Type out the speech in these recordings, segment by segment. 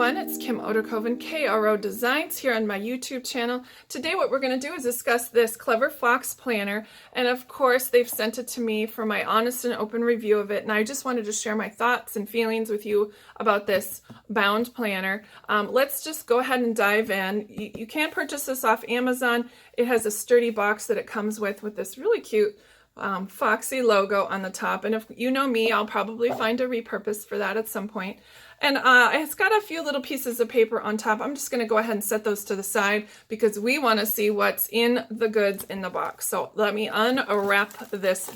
everyone, it's Kim Oderkoven, KRO Designs here on my YouTube channel. Today what we're going to do is discuss this Clever Fox planner, and of course they've sent it to me for my honest and open review of it, and I just wanted to share my thoughts and feelings with you about this bound planner. Let's just go ahead and dive in. You can purchase this off Amazon. It has a sturdy box that it comes with this really cute Foxy logo on the top, and if you know me, I'll probably find a repurpose for that at some point. And it's got a few little pieces of paper on top. I'm just going to go ahead and set those to the side because we want to see what's in the goods in the box. So let me unwrap this.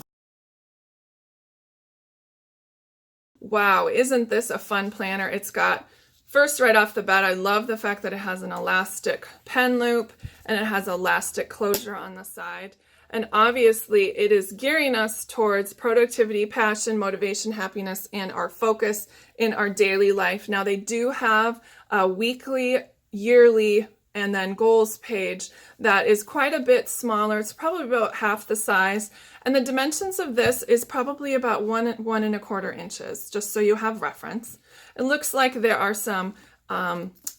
Wow, isn't this a fun planner? It's got, first right off the bat, I love the fact that it has an elastic pen loop and it has elastic closure on the side. And obviously it is gearing us towards productivity, passion, motivation, happiness, and our focus in our daily life. Now they do have a weekly, yearly, and then goals page that is quite a bit smaller. It's probably about half the size. And the dimensions of this is probably about 1.25 inches, just so you have reference. It looks like there are some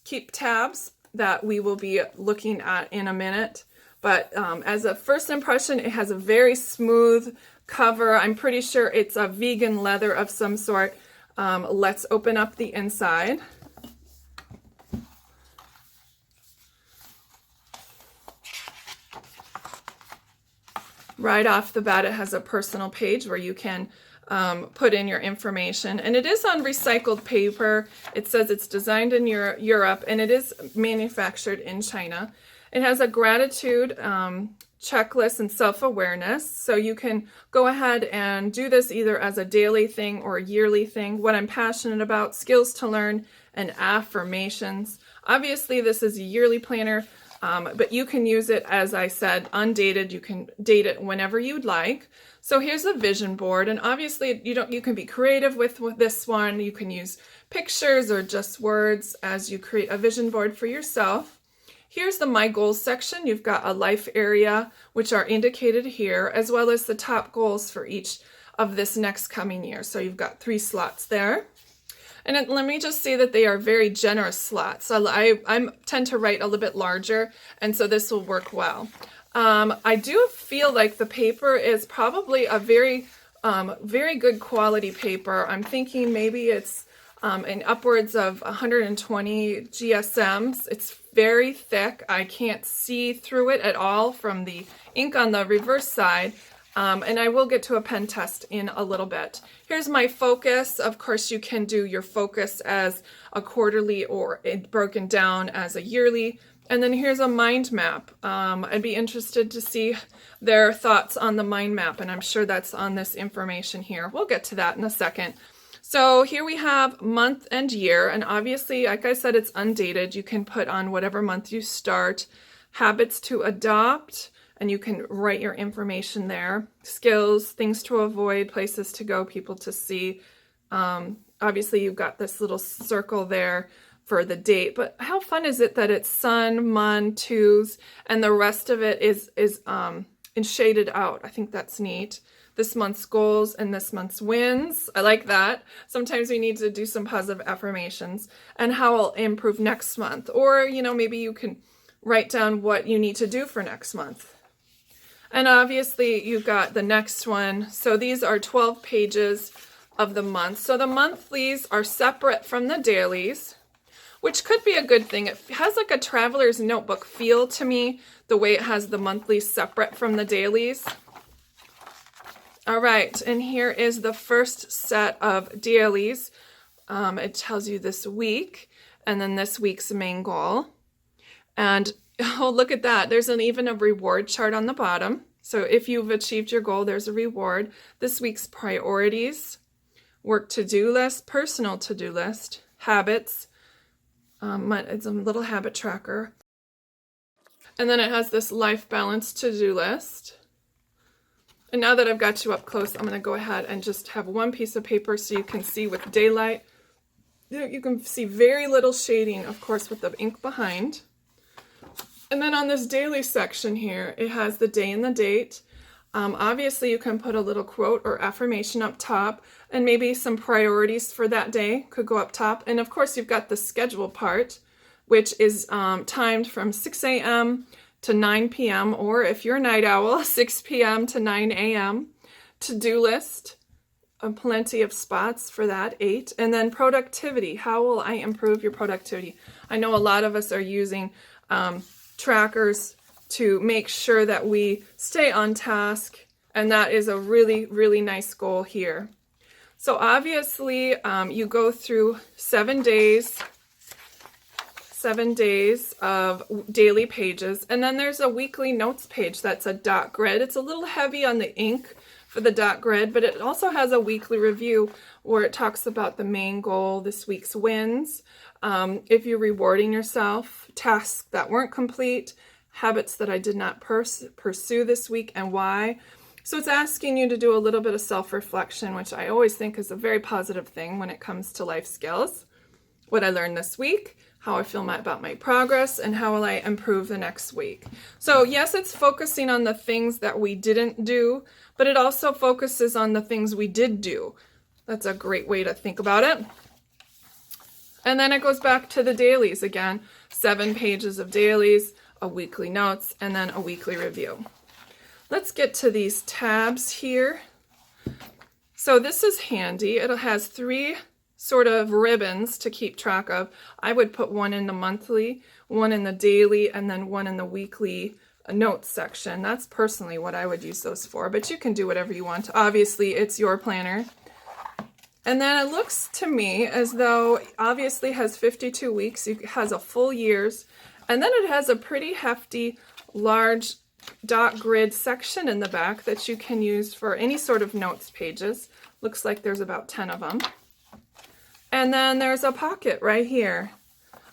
keep tabs that we will be looking at in a minute. But as a first impression, it has a very smooth cover. I'm pretty sure it's a vegan leather of some sort. Let's open up the inside. Right off the bat, it has a personal page where you can put in your information. And it is on recycled paper. It says it's designed in Europe, and it is manufactured in China. It has a gratitude checklist and self-awareness, so you can go ahead and do this either as a daily thing or a yearly thing. What I'm passionate about, skills to learn, and affirmations. Obviously, this is a yearly planner, but you can use it, as I said, undated. You can date it whenever you'd like. So here's a vision board, and obviously you can be creative with this one. You can use pictures or just words as you create a vision board for yourself. Here's the My Goals section. You've got a life area, which are indicated here, as well as the top goals for each of this next coming year. So you've got 3 slots there. And let me just say that they are very generous slots. So I tend to write a little bit larger, and so this will work well. I do feel like the paper is probably a very good quality paper. I'm thinking maybe it's in upwards of 120 GSMs. It's very thick. I can't see through it at all from the ink on the reverse side. And I will get to a pen test in a little bit. Here's my focus. Of course, you can do your focus as a quarterly or broken down as a yearly. And then here's a mind map. I'd be interested to see their thoughts on the mind map, and I'm sure that's on this information here. We'll get to that in a second. So here we have month and year, and obviously, like I said, it's undated. You can put on whatever month you start. Habits to adopt, and you can write your information there. Skills, things to avoid, places to go, people to see. Obviously, you've got this little circle there for the date, but how fun is it that it's sun, mon, twos, and the rest of it is shaded out. I think that's neat. This month's goals and this month's wins. I like that. Sometimes we need to do some positive affirmations and how I'll improve next month. Or, maybe you can write down what you need to do for next month. And obviously you've got the next one. So these are 12 pages of the month. So the monthlies are separate from the dailies, which could be a good thing. It has like a traveler's notebook feel to me, the way it has the monthlies separate from the dailies. All right, and here is the first set of dailies. It tells you this week, and then this week's main goal. And oh, look at that. There's even a reward chart on the bottom. So if you've achieved your goal, there's a reward. This week's priorities, work to-do list, personal to-do list, habits. It's a little habit tracker. And then it has this life balance to-do list. And now that I've got you up close, I'm going to go ahead and just have one piece of paper so you can see with daylight. You can see very little shading, of course, with the ink behind. And then on this daily section here, it has the day and the date. Obviously, you can put a little quote or affirmation up top, and maybe some priorities for that day could go up top. And of course, you've got the schedule part, which is timed from 6 a.m. to 9 p.m., or if you're a night owl, 6 p.m. to 9 a.m. To-do list, plenty of spots for that, 8. And then productivity. How will I improve your productivity? I know a lot of us are using trackers to make sure that we stay on task, and that is a really, really nice goal here. So obviously, you go through 7 days of daily pages, and then there's a weekly notes page that's a dot grid. It's a little heavy on the ink for the dot grid, but it also has a weekly review where it talks about the main goal, this week's wins, if you're rewarding yourself, tasks that weren't complete, habits that I did not pursue this week, and why. So it's asking you to do a little bit of self-reflection, which I always think is a very positive thing when it comes to life skills. What I learned this week, how I feel about my progress, and how will I improve the next week. So yes, it's focusing on the things that we didn't do, but it also focuses on the things we did do. That's a great way to think about it. And then it goes back to the dailies again, 7 pages of dailies, a weekly notes, and then a weekly review. Let's get to these tabs here. So this is handy. It has 3 sort of ribbons to keep track of. I would put one in the monthly, one in the daily, and then one in the weekly notes section. That's personally what I would use those for, but you can do whatever you want. Obviously, it's your planner. And then it looks to me as though obviously has 52 weeks. It has a full year's, and then it has a pretty hefty, large dot grid section in the back that you can use for any sort of notes pages. Looks like there's about 10 of them. And then there's a pocket right here.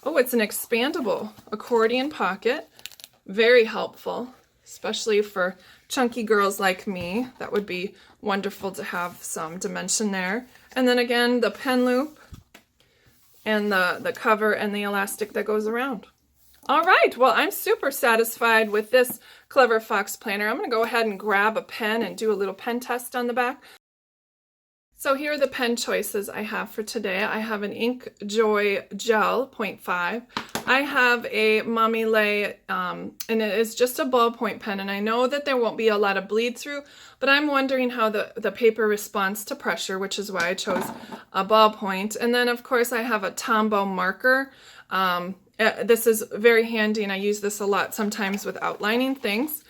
Oh, it's an expandable accordion pocket. Very helpful, especially for chunky girls like me. That would be wonderful to have some dimension there. And then again, the pen loop and the cover and the elastic that goes around. All right, well, I'm super satisfied with this Clever Fox planner. I'm going to go ahead and grab a pen and do a little pen test on the back. So here are the pen choices I have for today. I have an Ink Joy Gel 0.5. I have a Mommy Lay, and it is just a ballpoint pen, and I know that there won't be a lot of bleed through, but I'm wondering how the paper responds to pressure, which is why I chose a ballpoint. And then, of course, I have a Tombow marker. This is very handy, and I use this a lot sometimes with outlining things.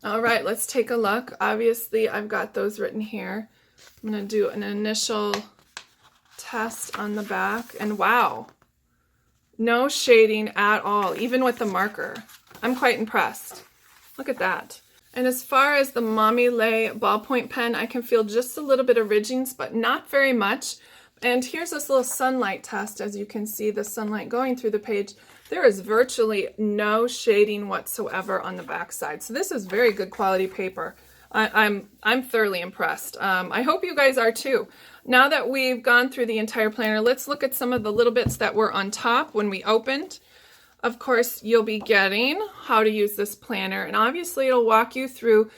All right, let's take a look. Obviously, I've got those written here. I'm going to do an initial test on the back, and wow, no shading at all, even with the marker. I'm quite impressed. Look at that. And as far as the Mommy Lay ballpoint pen, I can feel just a little bit of ridgings, but not very much. And here's this little sunlight test. As you can see, the sunlight going through the page. There is virtually no shading whatsoever on the back side. So this is very good quality paper. I'm thoroughly impressed. I hope you guys are too. Now that we've gone through the entire planner, let's look at some of the little bits that were on top when we opened. Of course, you'll be getting how to use this planner, and obviously it'll walk you through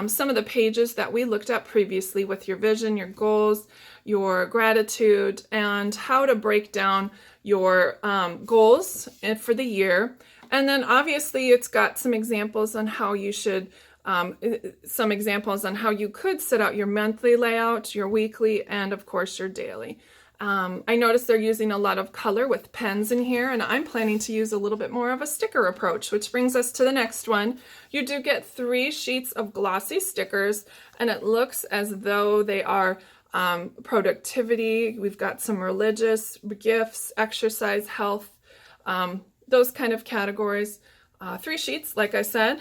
some of the pages that we looked at previously with your vision, your goals, your gratitude, and how to break down your goals for the year. And then obviously it's got some examples on how you should, some examples on how you could set out your monthly layout, your weekly, and of course your daily. I noticed they're using a lot of color with pens in here, and I'm planning to use a little bit more of a sticker approach, which brings us to the next one. You do get 3 sheets of glossy stickers, and it looks as though they are productivity. We've got some religious, gifts, exercise, health, those kind of categories. 3 sheets, like I said.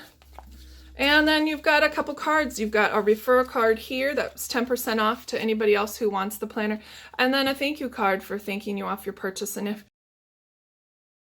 And then you've got a couple cards. You've got a refer card here that's 10% off to anybody else who wants the planner. And then a thank you card for thanking you off your purchase. And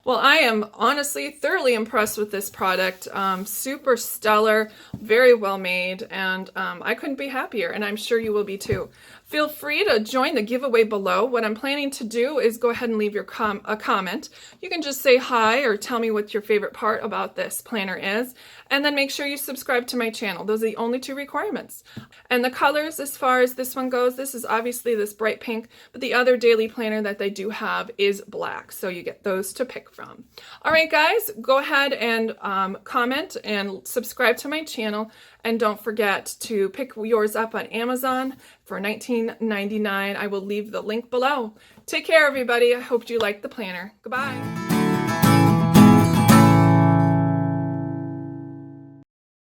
well, I am honestly thoroughly impressed with this product. Super stellar, very well made, and I couldn't be happier, and I'm sure you will be too. Feel free to join the giveaway below. What I'm planning to do is go ahead and leave your a comment. You can just say hi or tell me what your favorite part about this planner is, and then make sure you subscribe to my channel. Those are the only 2 requirements. And the colors, as far as this one goes, this is obviously this bright pink, but the other daily planner that they do have is black, so you get those to pick from. All right, guys, go ahead and comment and subscribe to my channel, and don't forget to pick yours up on Amazon for $19.99. I will leave the link below. Take care, everybody. I hope you liked the planner. Goodbye.